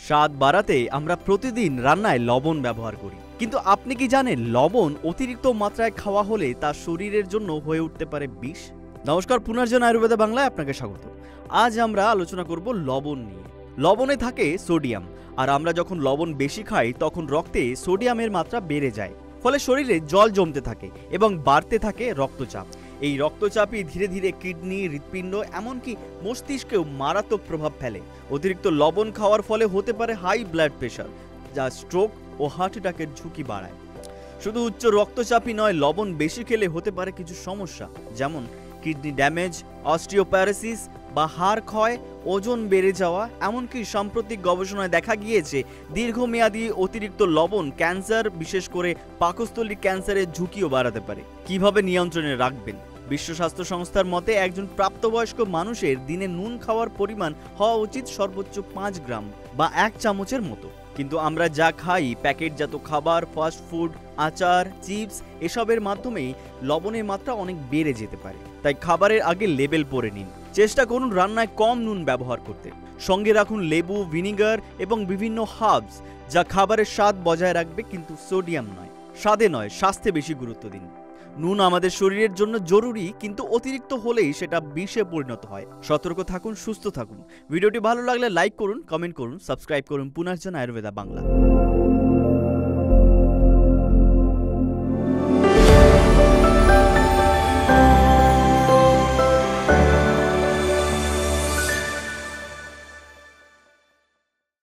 স্বাদ বাড়াতে আমরা প্রতিদিন রান্নায় লবণ ব্যবহার করি, কিন্তু আপনি কি জানেন লবণ অতিরিক্ত মাত্রায় খাওয়া হলে তা শরীরের জন্য হয়ে উঠতে পারে বিষ। নমস্কার, পুনর্জন আয়ুর্বেদা বাংলায় আপনাকে স্বাগত। আজ আমরা আলোচনা করব লবণ নিয়ে। লবণে থাকে সোডিয়াম, আর আমরা যখন লবণ বেশি খাই তখন রক্তে সোডিয়ামের মাত্রা বেড়ে যায়, ফলে শরীরে জল জমতে থাকে এবং বাড়তে থাকে রক্তচাপ। এই রক্তচাপই ধীরে ধীরে কিডনি, হৃৎপিণ্ড, এমনকি মস্তিষ্কেও মারাত্মক প্রভাব ফেলে। অতিরিক্ত লবণ খাওয়ার ফলে হতে পারে হাই ব্লাড প্রেশার, যা স্ট্রোক ও হার্ট অ্যাটাকের ঝুঁকি বাড়ায়। শুধু উচ্চ রক্তচাপই নয়, লবণ বেশি খেলে হতে পারে কিছু সমস্যা, যেমন কিডনি ড্যামেজ, অস্টিওপ্যারাসিস বা হাড় ক্ষয়, ওজন বেড়ে যাওয়া। এমনকি সাম্প্রতিক গবেষণায় দেখা গিয়েছে দীর্ঘমেয়াদী অতিরিক্ত লবণ ক্যান্সার, বিশেষ করে পাকস্থলী ক্যান্সারের ঝুঁকিও বাড়াতে পারে। কিভাবে নিয়ন্ত্রণে রাখবেন? বিশ্ব স্বাস্থ্য সংস্থার মতে একজন প্রাপ্তবয়স্ক মানুষের দিনে নুন খাওয়ার পরিমাণ হওয়া উচিত সর্বোচ্চ 5 গ্রাম বা 1 চামচের মতো। কিন্তু আমরা যা খাই, প্যাকেটজাত খাবার, ফাস্ট ফুড, আচার, চিপস, এসবের মাধ্যমেই লবণের মাত্রা অনেক বেড়ে যেতে পারে। তাই খাবারের আগে লেবেল পড়ে নিন। চেষ্টা করুন রান্নায় কম নুন ব্যবহার করতে। সঙ্গে রাখুন লেবু, ভিনিগার এবং বিভিন্ন হার্বস, যা খাবারের স্বাদ বজায় রাখবে, কিন্তু সোডিয়াম নয়, স্বাদে নয়, স্বাস্থ্যে বেশি গুরুত্ব দিন। নুন আমাদের শরীরের জন্য জরুরি, কিন্তু অতিরিক্ত হলেই সেটা বিষে পরিণত হয়। সতর্ক থাকুন, সুস্থ থাকুন। ভিডিওটি ভালো লাগলে লাইক করুন, কমেন্ট করুন, সাবস্ক্রাইব করুন পুনর্জন আয়ুর্বেদা বাংলা।